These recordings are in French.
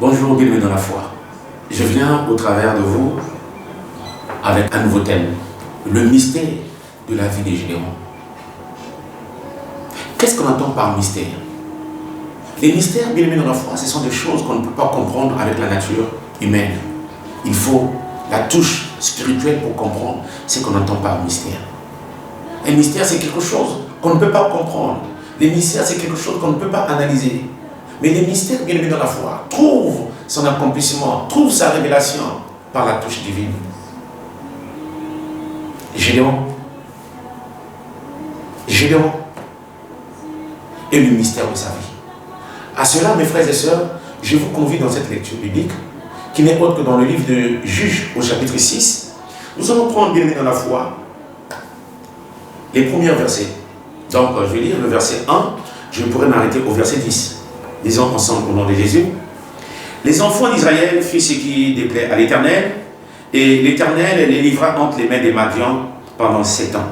Bonjour, bienvenue dans la foi. Je viens au travers de vous avec un nouveau thème, le mystère de la vie des Gédéons. Qu'est-ce qu'on entend par mystère? Les mystères, bien aimés dans la foi, ce sont des choses qu'on ne peut pas comprendre avec la nature humaine. Il faut la touche spirituelle pour comprendre ce qu'on entend par mystère. Un mystère, c'est quelque chose qu'on ne peut pas comprendre. Les mystères, c'est quelque chose qu'on ne peut pas analyser. Mais les mystères, bien aimés dans la foi, trouvent son accomplissement, trouvent sa révélation par la touche divine. Gédéon et le mystère de sa vie. À cela, mes frères et sœurs, je vous convie dans cette lecture biblique, qui n'est autre que dans le livre de Juges au chapitre 6. Nous allons prendre, bien aimés dans la foi, les premiers versets. Donc, je vais lire le verset 1, je pourrais m'arrêter au verset 10. Disons ensemble au nom de Jésus. Les enfants d'Israël firent ce qui déplaît à l'Éternel, et l'Éternel les livra entre les mains des Madians pendant 7 ans.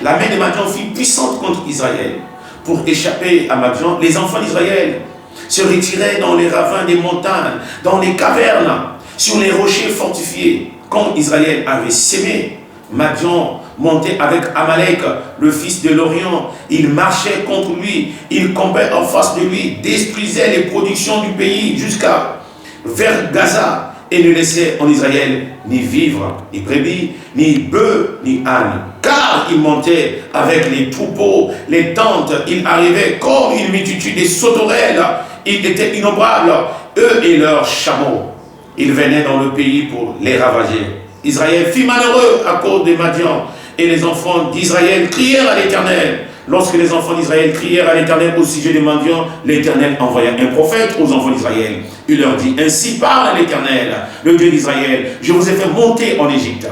La main des Madians fut puissante contre Israël. Pour échapper à Madian, les enfants d'Israël se retiraient dans les ravins des montagnes, dans les cavernes, sur les rochers fortifiés. Quand Israël avait sémé, Madian montait avec Amalek, le fils de l'Orient. Il marchait contre lui, il campait en face de lui, détruisait les productions du pays jusqu'à vers Gaza et ne laissait en Israël ni vivre, ni brebis, ni bœufs, ni ânes. Car il montait avec les troupeaux, les tentes, il arrivait comme une multitude de sauterelles, ils étaient innombrables, eux et leurs chameaux. Ils venaient dans le pays pour les ravager. Israël fut malheureux à cause de Madian, et les enfants d'Israël crièrent à l'Éternel. Lorsque les enfants d'Israël crièrent à l'Éternel au sujet des Madians, l'Éternel envoya un prophète aux enfants d'Israël. Il leur dit, ainsi parle l'Éternel, le Dieu d'Israël, je vous ai fait monter en Égypte,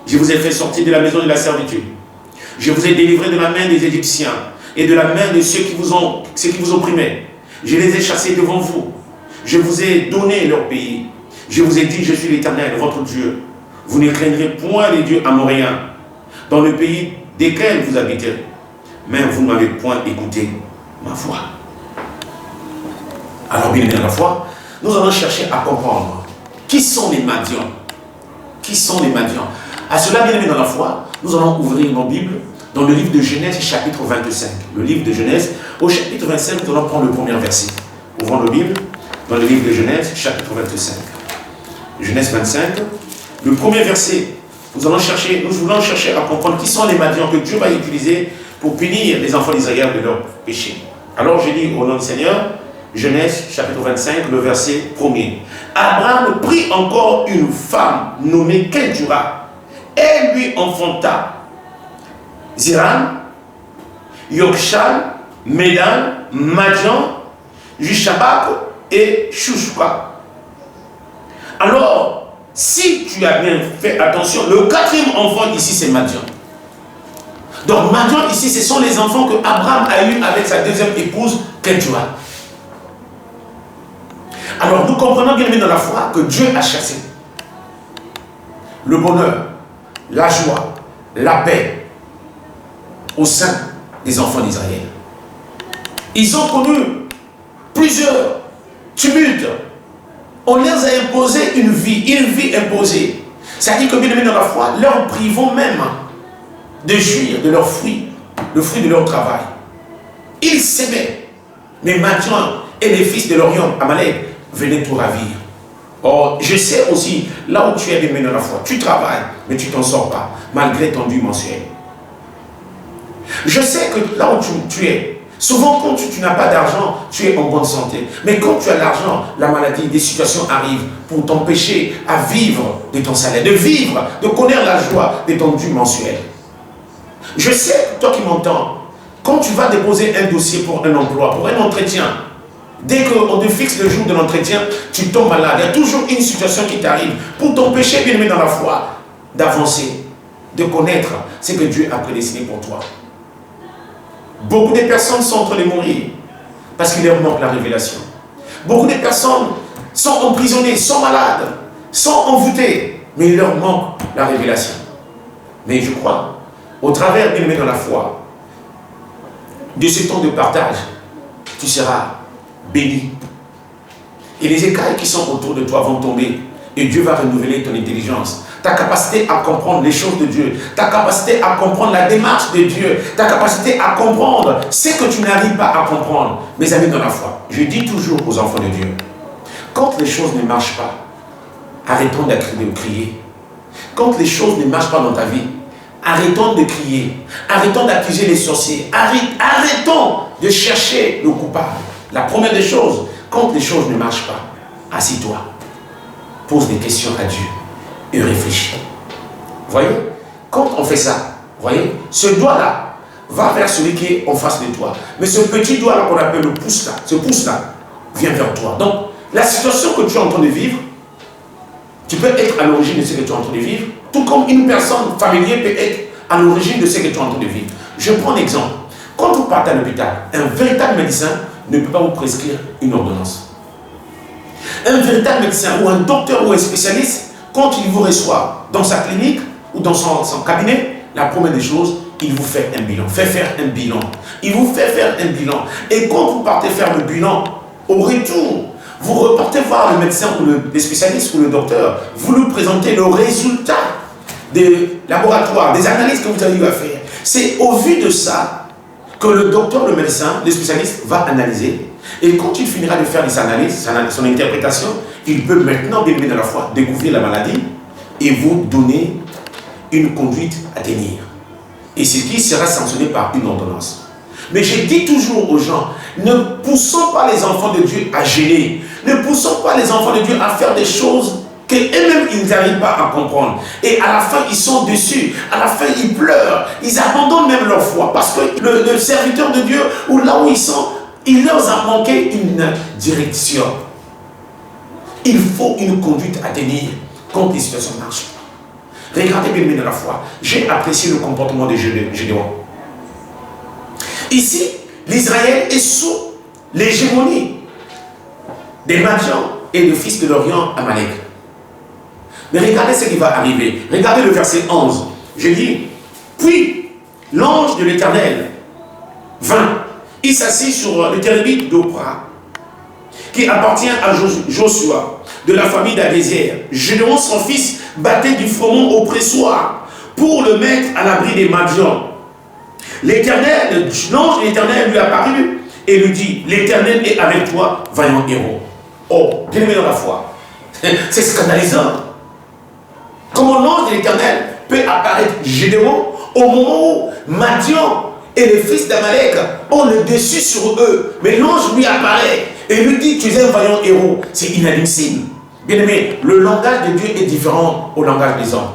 je vous ai fait sortir de la maison de la servitude, je vous ai délivré de la main des Égyptiens et de la main de ceux qui vous opprimaient. Je les ai chassés devant vous, je vous ai donné leur pays, je vous ai dit, je suis l'Éternel, votre Dieu. Vous ne craindrez point les dieux amoréens dans le pays desquels vous habitez. Mais vous ne m'avez point écouté ma voix. Alors, bien aimé dans la foi, nous allons chercher à comprendre qui sont les Madians. Qui sont les Madians? À cela, bien aimé dans la foi, nous allons ouvrir nos Bibles dans le livre de Genèse, chapitre 25. Le livre de Genèse, au chapitre 25, nous allons prendre le premier verset. Ouvrons nos Bibles dans le livre de Genèse, chapitre 25. Genèse 25, le premier verset. Nous voulons chercher à comprendre qui sont les Madians que Dieu va utiliser pour punir les enfants d'Israël de leur péché. Alors je lis au nom du Seigneur, Genèse chapitre 25, le verset 1er. Abraham prit encore une femme nommée Ketura. Elle lui enfanta Ziran, Yokshan, Medan, Madian, Jushabak et Shushka. Alors, si tu as bien fait attention, le quatrième enfant ici c'est Madian. Donc Madian ici, ce sont les enfants que Abraham a eu avec sa deuxième épouse, Ketura. Alors nous comprenons bien dans la foi que Dieu a chassé le bonheur, la joie, la paix au sein des enfants d'Israël. Ils ont connu plusieurs tumultes. On leur a imposé une vie imposée. C'est-à-dire que bien aimés dans la foi, leur privons même de jouir de leurs fruits, le fruit de leur travail. Ils s'aimaient. Mais Madian et les fils de l'Orient, Amalek, venaient tout ravir. Or, je sais aussi, là où tu es bien aimé dans la foi, tu travailles, mais tu ne t'en sors pas, malgré ton dû mensuel. Je sais que là où tu es, souvent quand tu n'as pas d'argent, tu es en bonne santé. Mais quand tu as l'argent, la maladie, des situations arrivent pour t'empêcher à vivre de ton salaire, de vivre, de connaître la joie de ton dû mensuel. Je sais, toi qui m'entends, quand tu vas déposer un dossier pour un emploi, pour un entretien, dès qu'on te fixe le jour de l'entretien, tu tombes malade. Il y a toujours une situation qui t'arrive pour t'empêcher, bien aimé dans la foi, d'avancer, de connaître ce que Dieu a prédestiné pour toi. Beaucoup de personnes sont en train de mourir parce qu'il leur manque la révélation. Beaucoup de personnes sont emprisonnées, sont malades, sont envoûtées, mais il leur manque la révélation. Mais je crois, au travers, bien aimé dans la foi, de ce temps de partage, tu seras béni. Et les écailles qui sont autour de toi vont tomber. Et Dieu va renouveler ton intelligence. Ta capacité à comprendre les choses de Dieu. Ta capacité à comprendre la démarche de Dieu. Ta capacité à comprendre ce que tu n'arrives pas à comprendre. Mes amis dans la foi, je dis toujours aux enfants de Dieu, quand les choses ne marchent pas, arrêtons de crier. Quand les choses ne marchent pas dans ta vie, arrêtons de crier. Arrêtons d'accuser les sorciers. Arrêtons de chercher le coupable. La première des choses, quand les choses ne marchent pas, assis-toi. Pose des questions à Dieu et réfléchis. Voyez, quand on fait ça, voyez, ce doigt-là va vers celui qui est en face de toi. Mais ce petit doigt-là qu'on appelle le pouce-là, ce pouce-là vient vers toi. Donc, la situation que tu es en train de vivre, tu peux être à l'origine de ce que tu es en train de vivre, tout comme une personne familière peut être à l'origine de ce que tu es en train de vivre. Je prends un exemple. Quand vous partez à l'hôpital, un véritable médecin ne peut pas vous prescrire une ordonnance. Un véritable médecin ou un docteur ou un spécialiste, quand il vous reçoit dans sa clinique ou dans son cabinet, la première des choses, il vous fait un bilan, fait faire un bilan. Il vous fait faire un bilan. Et quand vous partez faire le bilan, au retour, vous repartez voir le médecin ou le spécialiste ou le docteur, vous lui présentez le résultat des laboratoires, des analyses que vous avez eu à faire. C'est au vu de ça que le docteur, le médecin, le spécialiste va analyser. Et quand il finira de faire les analyses, son interprétation, il peut maintenant, bien aimé dans la foi, découvrir la maladie et vous donner une conduite à tenir. Et ce qui sera sanctionné par une ordonnance. Mais je dis toujours aux gens, ne poussons pas les enfants de Dieu à gêner. Ne poussons pas les enfants de Dieu à faire des choses qu'eux-mêmes, ils n'arrivent pas à comprendre. Et à la fin, ils sont déçus. À la fin, ils pleurent. Ils abandonnent même leur foi. Parce que le serviteur de Dieu, ou là où ils sont, il leur a manqué une direction. Il faut une conduite à tenir quand les situations ne marchent pas. Regardez bien dans la foi. J'ai apprécié le comportement de Gédéon. Ici, l'Israël est sous l'hégémonie des Madians et des fils de l'Orient Amalek. Mais regardez ce qui va arriver. Regardez le verset 11. Je dis, puis l'ange de l'Éternel vint. Il s'assit sur le térébinthe d'Opra, qui appartient à Joshua, de la famille d'Abézière. Gédéon, son fils, battait du froment au pressoir pour le mettre à l'abri des Madians. L'ange de l'Éternel lui apparut et lui dit, l'Éternel est avec toi, vaillant héros. Oh, bien aimé dans la foi. C'est scandalisant. Comment l'ange de l'Éternel peut apparaître Gédéon au moment où Madian et les fils d'Amalek ont le dessus sur eux. Mais l'ange lui apparaît et lui dit, tu es un vaillant héros. C'est inadmissible. Bien aimé, le langage de Dieu est différent au langage des hommes.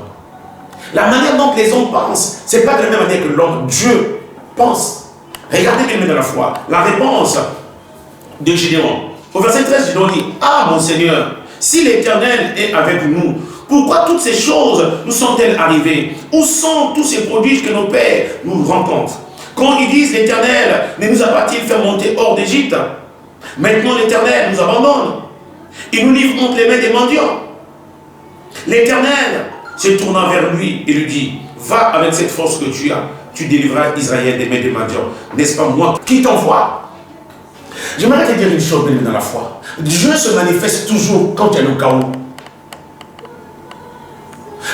La manière dont les hommes pensent, ce n'est pas de la même manière que l'homme, Dieu pense. Regardez bien dans la foi. La réponse de Gédéon. Au verset 13, Gédéon dit, ah mon Seigneur, si l'Éternel est avec nous, pourquoi toutes ces choses nous sont-elles arrivées? Où sont tous ces prodiges que nos pères nous rencontrent? Quand ils disent l'Éternel ne nous a pas-il fait monter hors d'Égypte? Maintenant l'Éternel nous abandonne. Il nous livre entre les mains des mendiants. L'Éternel se tournant vers lui et lui dit, va avec cette force que tu as, tu délivreras Israël des mains des mendiants. N'est-ce pas moi qui t'envoie? J'aimerais te dire une chose dans la foi. Dieu se manifeste toujours quand il y a le chaos.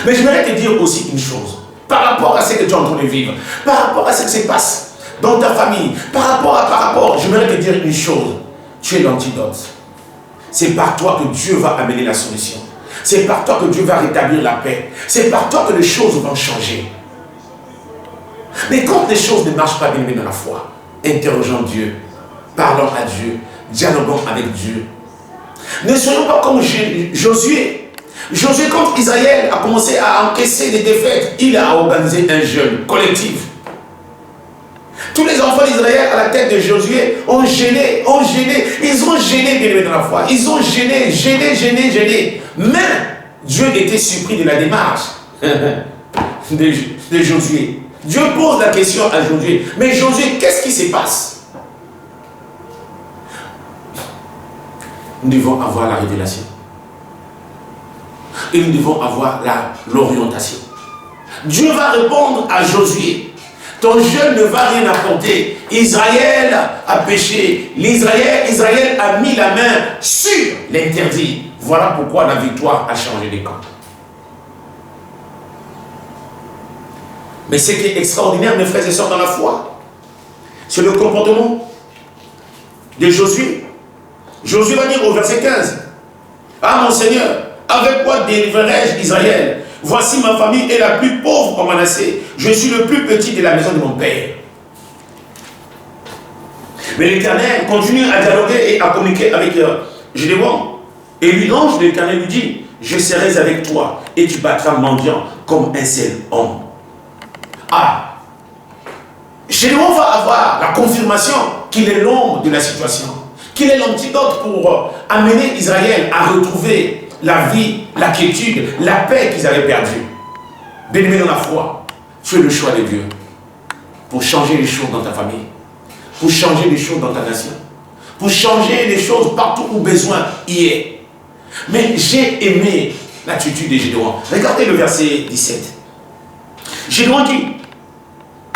Mais j'aimerais te dire aussi une chose. Par rapport à ce que tu es en train de vivre, par rapport à ce qui se passe dans ta famille, par rapport, j'aimerais te dire une chose. Tu es l'antidote. C'est par toi que Dieu va amener la solution. C'est par toi que Dieu va rétablir la paix. C'est par toi que les choses vont changer. Mais quand les choses ne marchent pas bien dans la foi, interrogeons Dieu, parlons à Dieu, dialoguons avec Dieu. Ne soyons pas comme Josué. Josué, quand Israël a commencé à encaisser des défaites, il a organisé un jeûne collectif. Tous les enfants d'Israël à la tête de Josué ont gêné. Ils ont gêné bien dans la foi. Ils ont gêné. Mais Dieu était surpris de la démarche de Josué. Dieu pose la question à Josué. Mais Josué, qu'est-ce qui se passe? Nous devons avoir la révélation. Et nous devons avoir l'orientation. Dieu va répondre à Josué Ton jeûne ne va rien apporter. Israël a péché. Israël a mis la main sur l'interdit. Voilà pourquoi la victoire a changé de camp. Mais ce qui est extraordinaire, mes frères et sœurs, dans la foi, c'est le comportement de Josué. Josué va dire au verset 15, « Ah mon Seigneur, avec quoi délivrerai-je Israël? Voici ma famille est la plus pauvre en Manassé. Je suis le plus petit de la maison de mon père. » Mais l'Éternel continue à dialoguer et à communiquer avec Gédéon. Et lui, l'ange de l'Éternel lui dit, « Je serai avec toi et tu battras mendiant comme un seul homme. » Ah, Gédéon va avoir la confirmation qu'il est l'homme de la situation, qu'il est l'antidote pour amener Israël à retrouver la vie, la quiétude, la paix qu'ils avaient perdue. Bien-aimé dans la foi, tu es le choix de Dieu pour changer les choses dans ta famille, pour changer les choses dans ta nation, pour changer les choses partout où besoin y est. Mais j'ai aimé l'attitude de Gédéon. Regardez le verset 17. Gédéon dit,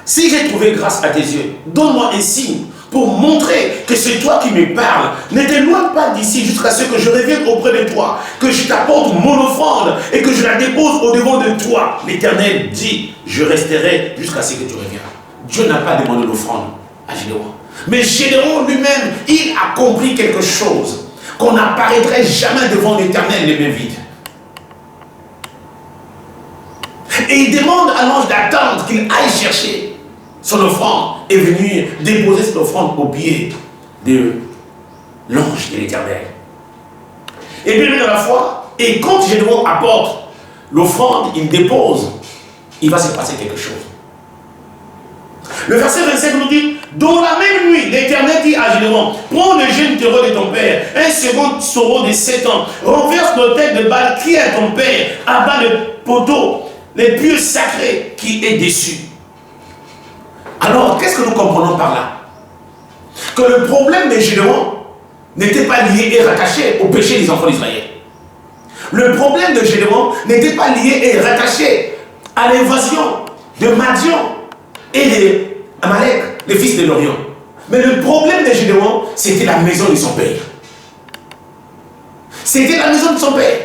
« Si j'ai trouvé grâce à tes yeux, donne-moi un signe pour montrer que c'est toi qui me parles. Ne t'éloigne pas d'ici jusqu'à ce que je revienne auprès de toi, que je t'apporte mon offrande et que je la dépose au-devant de toi. » L'Éternel dit, « Je resterai jusqu'à ce que tu reviennes. » Dieu n'a pas demandé l'offrande à Gédéon. Mais Gédéon lui-même, il a compris quelque chose, qu'on n'apparaîtrait jamais devant l'Éternel les mains vides. Et il demande à l'ange d'attendre qu'il aille chercher son offrande et venir déposer cette offrande au pied de l'ange de l'Éternel. Et bien dans la foi, et quand Gédéon apporte l'offrande, il dépose, il va se passer quelque chose. Le verset 25 nous dit, « Dans la même nuit, l'Éternel dit à Gédéon, prends le jeune taureau de ton père, un second taureau de 7 ans, renverse nos têtes de balle qui est à ton père, abat le poteau, les pieux sacrés qui est dessus. » Alors, qu'est-ce que nous comprenons par là? Que le problème de Gédéon n'était pas lié et rattaché au péché des enfants d'Israël. Le problème de Gédéon n'était pas lié et rattaché à l'invasion de Madian et de Amalek, les fils de l'Orient. Mais le problème de Gédéon, c'était la maison de son père. C'était la maison de son père.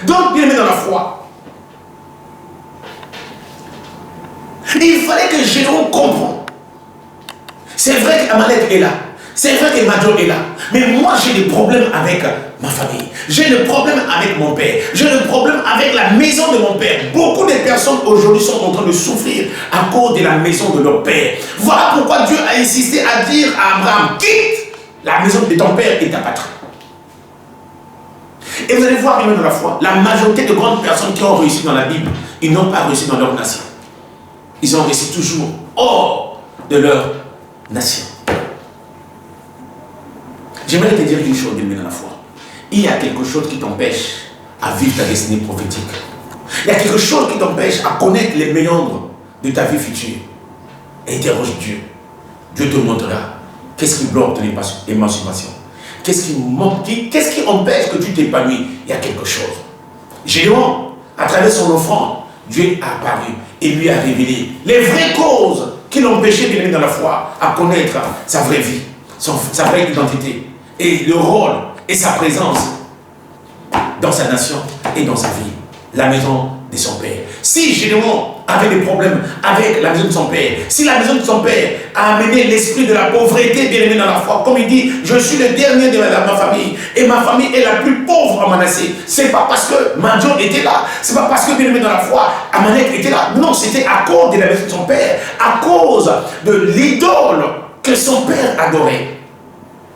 Donc, bien aimé dans la foi, il fallait que Gédéon comprenne. C'est vrai qu'Amalek est là. C'est vrai que Madian est là. Mais moi, j'ai des problèmes avec ma famille. J'ai des problèmes avec mon père. J'ai des problèmes avec la maison de mon père. Beaucoup de personnes aujourd'hui sont en train de souffrir à cause de la maison de leur père. Voilà pourquoi Dieu a insisté à dire à Abraham, quitte la maison de ton père et ta patrie. Et vous allez voir, même dans la foi, la majorité de grandes personnes qui ont réussi dans la Bible, ils n'ont pas réussi dans leur nation. Ils ont réussi toujours hors de leur nation. J'aimerais te dire une chose, bien dans la foi. Il y a quelque chose qui t'empêche à vivre ta destinée prophétique. Il y a quelque chose qui t'empêche à connaître les méandres de ta vie future. Interroge Dieu. Dieu te montrera qu'est-ce qui bloque ton émancipation. Qu'est-ce qui empêche que tu t'épanouis. Il y a quelque chose. Gédéon, à travers son offrande, Dieu a apparu et lui a révélé les vraies causes qui l'empêchaient de venir dans la foi, à connaître sa vraie vie, sa vraie identité, et le rôle et sa présence dans sa nation et dans sa vie, la maison de son père. Si Gédéon avait des problèmes avec la maison de son père, si la maison de son père a amené l'esprit de la pauvreté bien aimé dans la foi, comme il dit, je suis le dernier de ma famille, et ma famille est la plus pauvre à Manassé. C'est pas parce que Madian était là, c'est pas parce que bien aimé dans la foi, Amalek était là. Non, c'était à cause de la maison de son père, à cause de l'idole que son père adorait.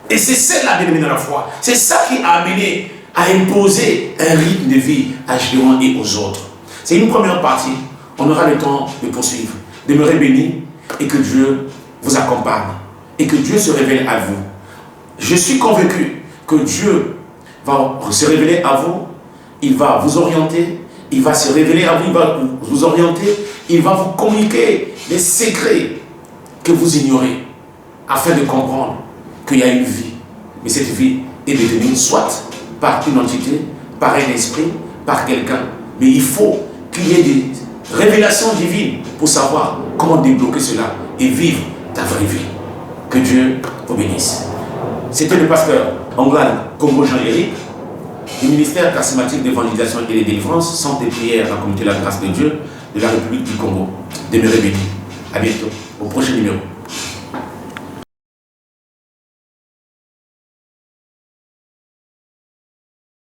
Et c'est celle-là, bien aimé dans la foi. C'est ça qui a amené à imposer un rythme de vie à Gédéon et aux autres. C'est une première partie. On aura le temps de poursuivre. Demeurez bénis et que Dieu vous accompagne et que Dieu se révèle à vous. Je suis convaincu que Dieu va se révéler à vous, il va vous orienter, il va se révéler à vous, il va vous orienter, il va vous communiquer les secrets que vous ignorez afin de comprendre qu'il y a une vie. Mais cette vie est détenue soit par une entité, par un esprit, par quelqu'un. Mais il faut qu'il y ait des révélations divines pour savoir comment débloquer cela et vivre ta vraie vie. Que Dieu vous bénisse. C'était le pasteur Anglade Congo Jean-Éric du ministère charismatique d'évangélisation et de délivrance, centre de prière à la communauté de la grâce de Dieu de la République du Congo. Demeurez bénis. À bientôt. Au prochain numéro.